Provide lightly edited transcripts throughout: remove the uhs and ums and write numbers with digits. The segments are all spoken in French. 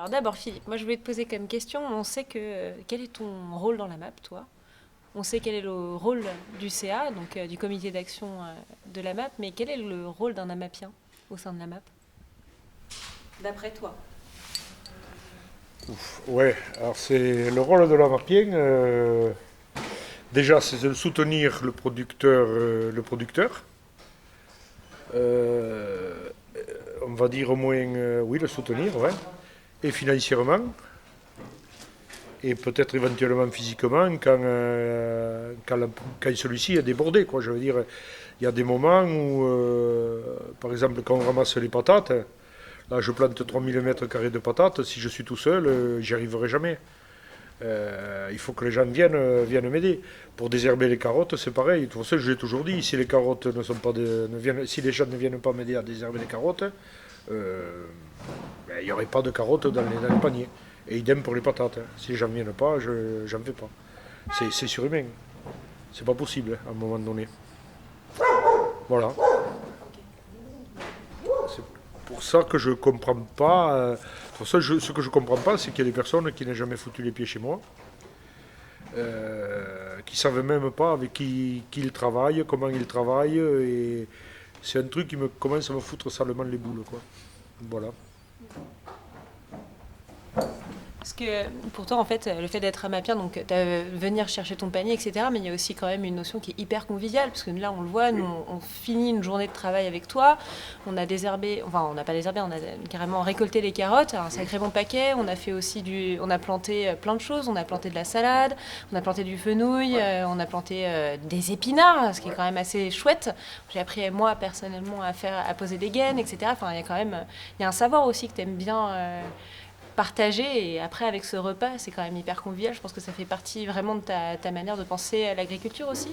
Alors d'abord, Philippe, moi je voulais te poser comme question, on sait que quel est ton rôle dans la MAP, toi? On sait quel est le rôle du CA, donc du comité d'action de la MAP, mais quel est le rôle d'un AMAPien au sein de la MAP? D'après toi. Ouais, alors c'est le rôle de l'avapien. Déjà, c'est de soutenir le producteur. Euh, on va dire au moins, oui, le soutenir, ouais. Et financièrement, et peut-être éventuellement physiquement quand celui-ci est débordé, quoi. Je veux dire, il y a des moments où, par exemple, quand on ramasse les patates, là je plante 3000 mètres carrés de patates, si je suis tout seul, j'y arriverai jamais. Il faut que les gens viennent m'aider. Pour désherber les carottes, c'est pareil. De toute façon, je l'ai toujours dit, si les carottes si les gens ne viennent pas m'aider à désherber les carottes, il n'y aurait pas de carottes dans les paniers. Et idem pour les patates, hein. Si les gens ne viennent pas, j'en fais pas. C'est surhumain. C'est pas possible, hein, à un moment donné. Voilà. C'est pour ça que je comprends pas. Pour ça, ce que je comprends pas, c'est qu'il y a des personnes qui n'ont jamais foutu les pieds chez moi, qui savent même pas avec qui ils travaillent, comment ils travaillent, et c'est un truc qui me commence à me foutre salement les boules, quoi. Voilà. Parce que pour toi, en fait, le fait d'être AMAPien, donc venir chercher ton panier, etc., mais il y a aussi quand même une notion qui est hyper conviviale, parce que là, on le voit, nous, on finit une journée de travail avec toi, on a désherbé, enfin, on n'a pas désherbé, on a carrément récolté les carottes, un sacré bon paquet, on a fait aussi on a planté plein de choses, on a planté de la salade, on a planté du fenouil, on a planté des épinards, ce qui est quand même assez chouette. J'ai appris, moi, personnellement, à poser des gaines, etc. Enfin, il y a quand même, il y a un savoir aussi que tu aimes bien partager. Et après, avec ce repas, c'est quand même hyper convivial. Je pense que ça fait partie vraiment de ta manière de penser à l'agriculture aussi.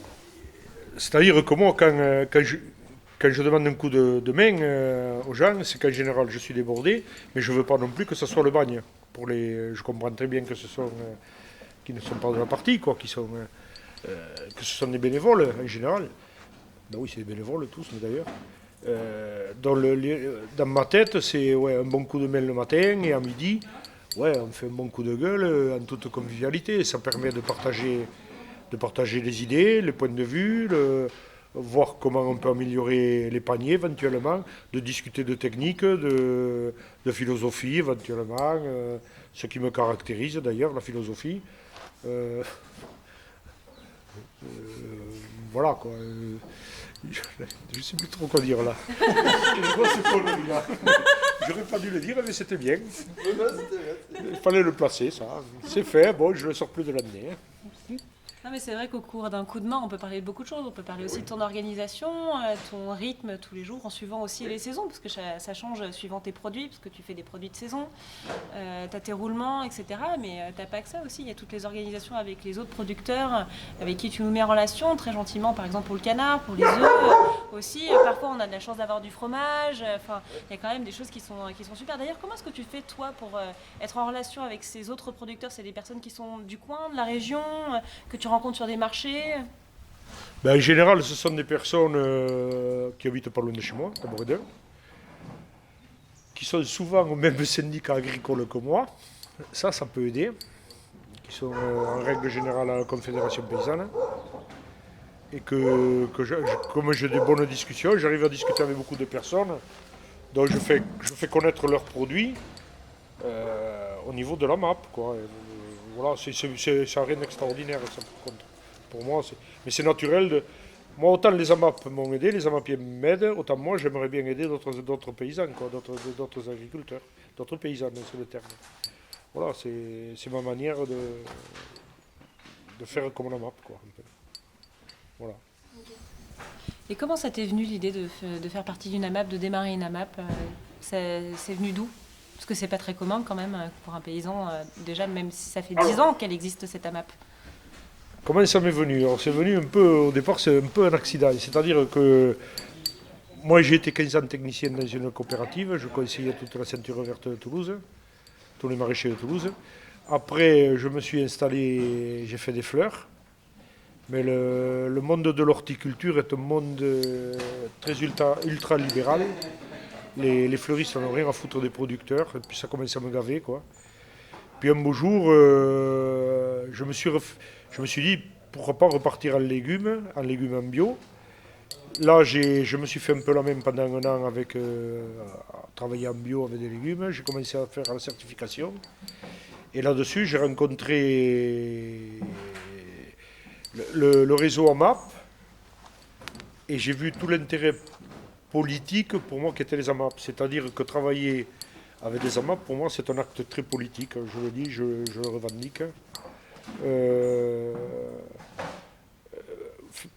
C'est-à-dire que moi, quand je demande un coup de main aux gens, c'est qu'en général, je suis débordé, mais je veux pas non plus que ce soit le bagne. Je comprends très bien que ce sont, qui ne sont pas de la partie, quoi, que ce sont des bénévoles en général. Ben oui, c'est des bénévoles tous, mais d'ailleurs. Dans ma tête, c'est ouais, un bon coup de main le matin et à midi, ouais, on fait un bon coup de gueule en toute convivialité. Ça permet de partager les idées, les points de vue, voir comment on peut améliorer les paniers éventuellement, de discuter de techniques, de philosophie éventuellement, ce qui me caractérise d'ailleurs, la philosophie. Euh, euh, voilà quoi. Je ne sais plus trop quoi dire là. Je vois ce connerie là. J'aurais pas dû le dire, mais c'était bien. Il fallait le placer, ça. C'est fait, bon, je ne le sors plus de l'année. Non, mais c'est vrai qu'au cours d'un coup de main, on peut parler de beaucoup de choses. On peut parler aussi de ton organisation, ton rythme tous les jours, en suivant aussi les saisons, parce que ça change suivant tes produits, parce que tu fais des produits de saison, tu as tes roulements, etc. Mais tu n'as pas que ça aussi. Il y a toutes les organisations avec les autres producteurs, avec qui tu nous mets en relation, très gentiment, par exemple pour le canard, pour les œufs aussi. Parfois, on a de la chance d'avoir du fromage. Enfin, il y a quand même des choses qui sont super. D'ailleurs, comment est-ce que tu fais, toi, pour être en relation avec ces autres producteurs? C'est des personnes qui sont du coin, de la région, que tu rencontres sur des marchés? Ben, en général, ce sont des personnes qui habitent pas loin de chez moi, à Bourredin, qui sont souvent au même syndicat agricole que moi. Ça peut aider. Qui sont en règle générale à la Confédération paysanne. Et comme j'ai des bonnes discussions, j'arrive à discuter avec beaucoup de personnes. Donc je fais connaître leurs produits au niveau de la map, quoi. Voilà, ça n'a rien d'extraordinaire, ça, par contre. Pour moi, mais c'est naturel. Moi, autant les AMAP m'ont aidé, les AMAPiens m'aident, autant moi, j'aimerais bien aider d'autres paysans, quoi, d'autres agriculteurs, d'autres paysans, c'est le terme. Voilà, c'est ma manière de faire comme la map, quoi, un peu. Voilà. Et comment ça t'est venu l'idée de faire partie d'une AMAP, de démarrer une AMAP? C'est venu d'où? Parce que c'est pas très commun quand même pour un paysan, déjà, même si ça fait 10 ans qu'elle existe cette AMAP. Comment ça m'est venu? Alors, c'est venu un peu, au départ, c'est un peu un accident. C'est-à-dire que moi, j'ai été 15 ans technicien dans une coopérative. Je conseillais toute la ceinture verte de Toulouse, tous les maraîchers de Toulouse. Après, je me suis installé, j'ai fait des fleurs. Mais le monde de l'horticulture est un monde très ultra libéral. Les fleuristes n'en ont rien à foutre des producteurs, et puis ça commence à me gaver, quoi. Puis un beau jour, je me suis dit, pourquoi pas repartir en légumes en bio. Là, je me suis fait un peu la même pendant un an avec à travailler en bio avec des légumes. J'ai commencé à faire la certification. Et là-dessus, j'ai rencontré le réseau AMAP et j'ai vu tout l'intérêt politique pour moi qu'étaient les AMAP. C'est-à-dire que travailler avec des AMAP, pour moi, c'est un acte très politique. Je le dis, je le revendique. Euh,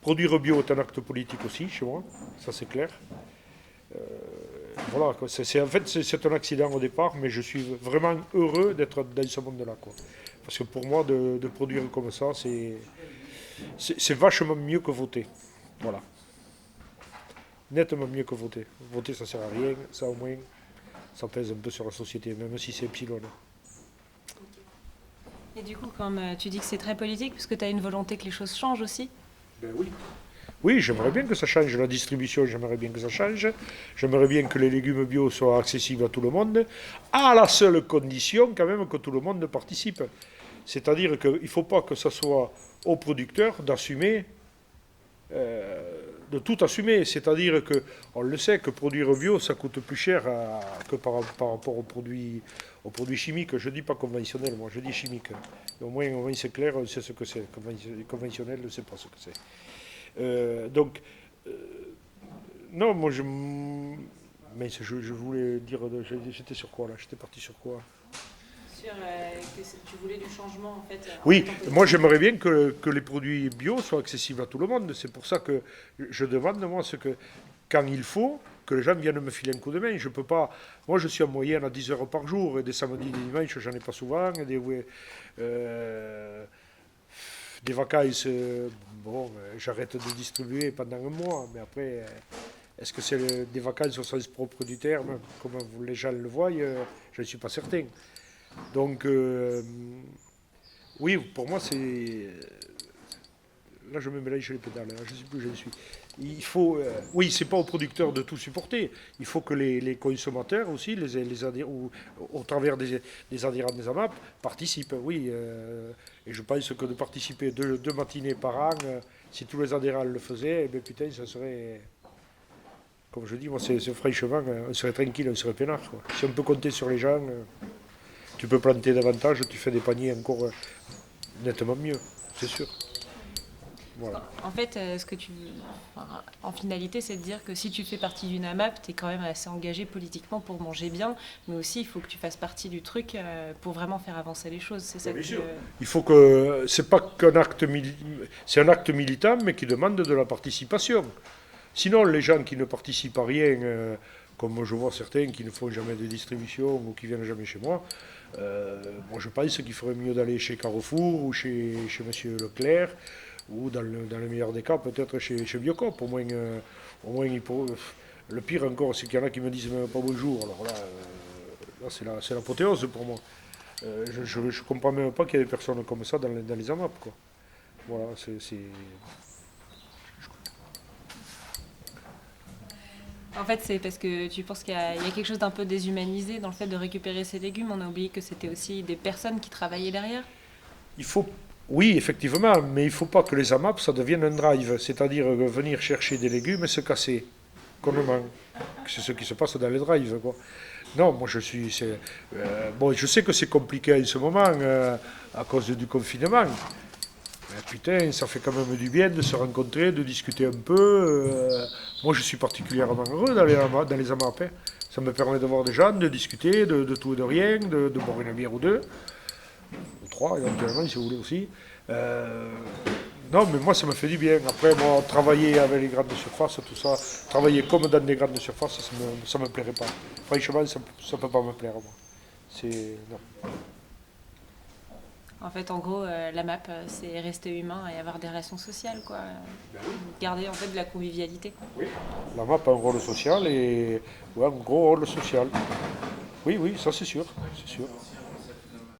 Produire bio est un acte politique aussi chez moi, ça c'est clair. Voilà, quoi. En fait, c'est un accident au départ, mais je suis vraiment heureux d'être dans ce monde-là, quoi. Parce que pour moi, de produire comme ça, c'est vachement mieux que voter. Voilà. Nettement mieux que voter. Voter, ça sert à rien, ça au moins, ça pèse un peu sur la société, même si c'est epsilon. Et du coup, comme tu dis que c'est très politique, parce que tu as une volonté que les choses changent aussi. Ben oui. Oui, j'aimerais bien que ça change. La distribution, j'aimerais bien que ça change. J'aimerais bien que les légumes bio soient accessibles à tout le monde, à la seule condition quand même que tout le monde participe. C'est-à-dire qu'il ne faut pas que ce soit aux producteurs d'assumer, de tout assumer. C'est-à-dire qu'on le sait que produire bio, ça coûte plus cher que par rapport aux produits chimiques. Je ne dis pas conventionnels, moi, je dis chimiques. Au moins c'est clair, on sait ce que c'est. Conventionnel, on ne sait pas ce que c'est. Donc, non, moi mais je voulais dire, j'étais sur quoi là? J'étais parti sur quoi? Sur que tu voulais du changement en fait. Oui, moi j'aimerais bien que les produits bio soient accessibles à tout le monde. C'est pour ça que je demande, moi, quand il faut, que les gens viennent me filer un coup de main. Je peux pas. Moi je suis en moyenne à 10 heures par jour, et des samedis, des dimanches, j'en ai pas souvent. Des vacances, bon, j'arrête de distribuer pendant un mois, mais après, est-ce que c'est des vacances au sens propre du terme, comme les gens le voient, je ne suis pas certain. Donc, oui, pour moi, c'est... Là, je me mélange les pédales, là, je ne sais plus où je suis. Il faut, oui, c'est pas aux producteurs de tout supporter. Il faut que les consommateurs aussi, au travers des adhérents des AMAP, participent. Oui, et je pense que de participer deux matinées par an, si tous les adhérents le faisaient, eh bien, putain, ça serait, comme je dis, moi, c'est franchement, on serait tranquille, on serait peinard, quoi. Si on peut compter sur les gens, tu peux planter davantage, tu fais des paniers encore nettement mieux, c'est sûr. Voilà. En fait, en finalité, c'est de dire que si tu fais partie d'une AMAP, tu es quand même assez engagé politiquement pour manger bien, mais aussi il faut que tu fasses partie du truc pour vraiment faire avancer les choses. C'est ça. Bien sûr. Il faut que c'est pas qu'un acte c'est un acte militant, mais qui demande de la participation. Sinon, les gens qui ne participent à rien, comme je vois certains qui ne font jamais de distribution ou qui viennent jamais chez moi, moi je pense qu'il ferait mieux d'aller chez Carrefour ou chez Monsieur Leclerc, ou dans le meilleur des cas, peut-être chez Biocop. Au moins le pire encore, c'est qu'il y en a qui me disent même pas bonjour. Alors là, c'est l'apothéose pour moi. Je ne comprends même pas qu'il y ait des personnes comme ça dans les AMAP, quoi. Voilà, En fait, c'est parce que tu penses qu'il y a quelque chose d'un peu déshumanisé dans le fait de récupérer ces légumes. On a oublié que c'était aussi des personnes qui travaillaient derrière. Il faut, oui, effectivement, mais il ne faut pas que les AMAP, ça devienne un drive, c'est-à-dire venir chercher des légumes et se casser, connement. C'est ce qui se passe dans les drives, quoi. Non, moi bon, je sais que c'est compliqué en ce moment à cause du confinement. Mais putain, ça fait quand même du bien de se rencontrer, de discuter un peu. Moi, je suis particulièrement heureux dans les AMAP, hein. Ça me permet de voir des gens, de discuter de tout et de rien, de boire une bière ou deux. Ou trois, éventuellement, si vous voulez aussi. Non, mais moi, ça me fait du bien. Après, moi, travailler avec les grandes surfaces, tout ça, travailler comme dans des grandes surfaces, ça me plairait pas. Franchement, ça ne peut pas me plaire, moi. Non. En fait, en gros, la map, c'est rester humain et avoir des relations sociales, quoi. Ben oui. Garder en fait de la convivialité. Oui. La map a un rôle social et ouais, un gros rôle social. Oui, oui, ça c'est sûr, c'est sûr.